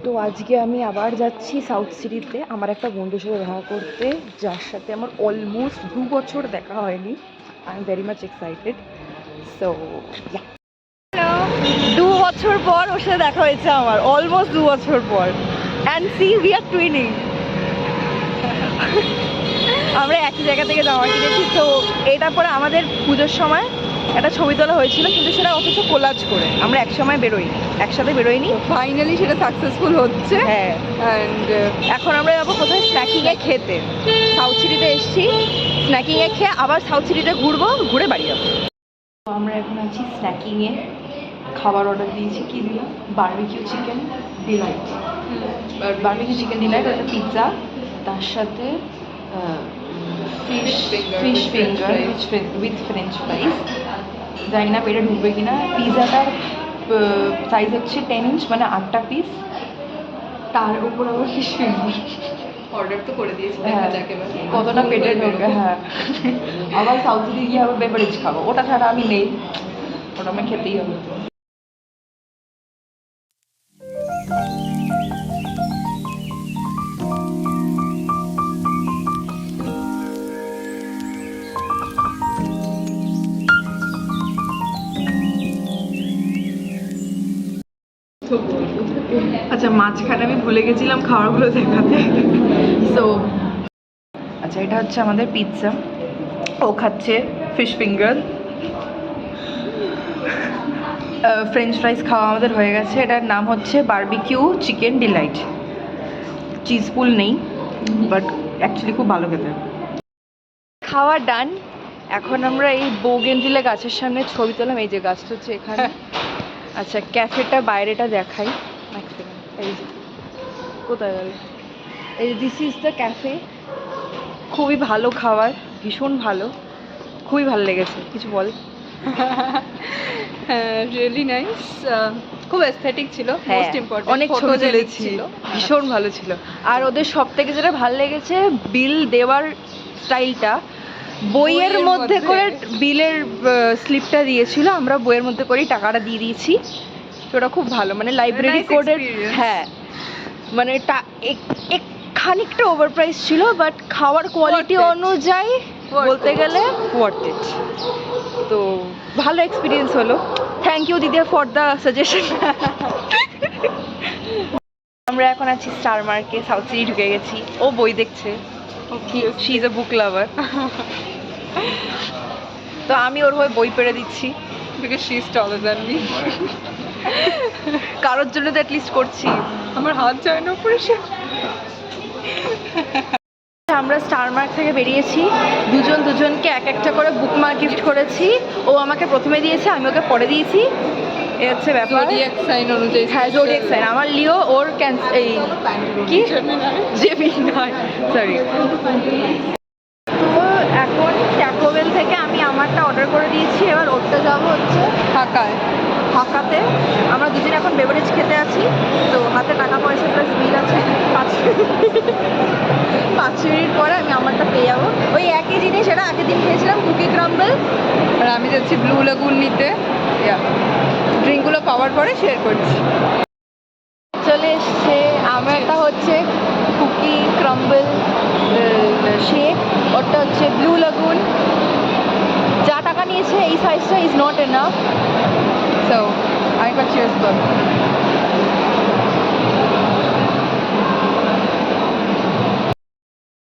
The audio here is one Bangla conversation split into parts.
তো আজকে আমি আবার যাচ্ছি সাউথ সিটিতে আমার একটা বন্ধুর সাথে দেখা করতে, যার সাথে আমার অলমোস্ট 2 বছর দেখা হয়নি। I am very much excited. So hello, 2 বছর পর ওর সাথে দেখা হয়েছে আমার, অলমোস্ট 2 বছর পর। And see we are twinning. আমরা একই জায়গা থেকে জামা কিনেছি। তো এটা পরে আমাদের পুজোর সময় একটা ছবি তোলা হয়েছিল, কিন্তু সেটা অথচ কোলাজ করে আমরা একসময় বেরোইনি, একসাথে বেরোইনি। ফাইনালি সেটা সাকসেসফুল হচ্ছে। হ্যাঁ, অ্যান্ড এখন আমরা যাবো কোথায়, স্ন্যাকিংয়ে খেতে। সাউথ সিটিতে এসেছি, স্ন্যাকিংয়ে খেয়ে আবার সাউথ সিটিতে ঘুরবো, ঘুরে বাড়ি যাবো। আমরা এখন আছি স্ন্যাকিংয়ে, খাবার অর্ডার দিয়েছি। কি দিলাম? Barbecue chicken delight. Barbecue chicken delight, একটা পিৎজা, তার সাথে fish finger with French fries. জানি না পেটে ঢুকবে কিনা। পিৎজাটার সাইজ হচ্ছে 10 ইঞ্চ, মানে 8টা পিস। তার উপর আবার ফিশ ফিঙ্গার অর্ডার তো করে দিয়েছি, কতটা পেটে ঢোকে। হ্যাঁ, আবার সাউথ সিটি গিয়ে আবার বেভারেজ খাবো, ওটা ছাড়া আমি নেই, ওটা আমি খেতেই হবে। আচ্ছা, মাঝখানে আমি ভুলে গেছিলাম খাবারগুলো দেখাতে। সো আচ্ছা, এটা হচ্ছে আমাদের পিৎজা, ও খাচ্ছে ফিশ ফিঙ্গার। ফ্রেঞ্চ ফ্রাইস খাওয়া আমাদের হয়ে গেছে। এটার নাম হচ্ছে বারবিকিউ চিকেন ডিলাইট। চিজ পুল নেই, বাট অ্যাকচুয়ালি খুব ভালো খেতে। খাওয়া ডান। এখন আমরা এই বোগেনভিলে গাছের সামনে ছবি তোলাম। এই যে গাছটা হচ্ছে এখানে। আচ্ছা, ক্যাফেটা বাইরেটা দেখাই ম্যাক্সিমাম। এই যে কোথায় গেল, এই যে দিস ইজ দ্য ক্যাফে। খুবই ভালো খাবার, ভীষণ ভালো, খুবই ভালো লেগেছে। কিছু বল। রিয়েলি নাইস, খুব এস্থেটিক ছিল। মোস্ট ইম্পর্টেন্ট, অনেক ছবি তুলেছি, ভীষণ ভালো ছিল। আর ওদের সব থেকে যেটা ভালো লেগেছে, বিল দেওয়ার স্টাইলটা। বইয়ের মধ্যে করে বিলের স্লিপটা দিয়েছিল, আমরা বইয়ের মধ্যে করেই টাকাটা দিয়ে দিয়েছি। তো ওটা খুব ভালো, মানে লাইব্রেরি কোডের। হ্যাঁ, মানে খানিকটা ওভার প্রাইস ছিল, বাট খাওয়ার কোয়ালিটি অনুযায়ী বলতে গেলে ওয়ার্থ ইট। তো ভালো এক্সপিরিয়েন্স হলো। থ্যাংক ইউ দিদি ফর দ্য সাজেশন। আমরা এখন আছি স্টার মার্কে, সাউথ সিটি ঢুকে গেছি। ও বই দেখছে, শি ইজ এ বুক লাভার। তো আমি ওর হয়ে বই পড়ে দিচ্ছি, because she is taller than me. কারোর জন্য তো অ্যাটলিস্ট করছি। আমার হাত যায় না উপরে। আমরা স্টার মার্ক থেকে বেরিয়েছি, দুজনকে এক একটা করে বুকমার্ক গিফট করেছি। ও আমাকে প্রথমে দিয়েছে, আমি ওকে পরে দিয়েছি। এ হচ্ছে ব্যাপার। জোডিয়াক সাইন অনুযায়ী। হ্যাঁ, জোডিয়াক সাইন। আমার লিও, ওর এই কি জেমিনাই, সরি। তো এখন ট্যাকো বেল থেকে আমি আমারটা অর্ডার করে দিয়েছি, এবার ওরটা যাবো হচ্ছে ঢাকাতে। আমরা দুজন এখন বেভারেজ খেতে আছি। তো হাতে টাকা পয়সা প্লাস বিল আছে। 5 মিনিট পরে আমি আমারটা পেয়ে যাবো। ওই একই জিনিস, এটা আগের দিন খেয়েছিলাম, কুকি ক্রাম্বল। আর আমি যাচ্ছি ব্লু লেগুন নিতে। ড্রিঙ্কগুলো পাওয়ার পরে শেয়ার করছি। চলে এসছে আমারটা হচ্ছে কুকি ক্রাম্বল শেক, ওটা হচ্ছে ব্লু লেগুন। যা টাকা নিয়েছে এই সাইজটা ইজ নট এনাফ। সো আমি একবার চিয়ার্স করব।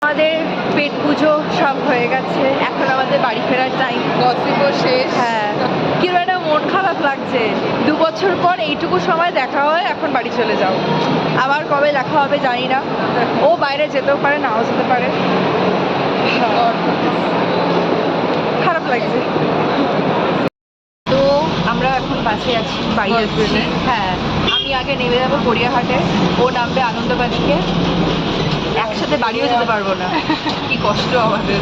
আমাদের পেট পুজো সব হয়ে গেছে, এখন আমাদের বাড়ি ফেরার টাইম। গসিপও শেষ। হ্যাঁ, কিরকম একটা মন খারাপ লাগছে। 2 বছর পর এইটুকু সময় দেখা হয়, এখন বাড়ি চলে যাও। আবার কবে দেখা হবে জানি না। ও বাইরে যেতেও পারে, নাও যেতে পারে। খারাপ লাগছে। তো আমরা এখন বাসে আছি, বাড়ি যাচ্ছি। হ্যাঁ, আমি আগে নেমে যাবো গড়িয়াহাটে, ও নামবে আনন্দবাড়িকে। একসাথে বাড়িও যেতে পারবো না, কি কষ্ট আমাদের।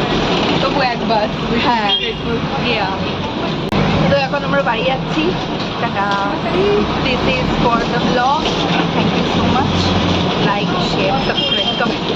তবু একবার। হ্যাঁ, তো এখন আমরা বাড়ি যাচ্ছি। Tata. This is for the blog. Thank you so much. Like, share, subscribe, comment.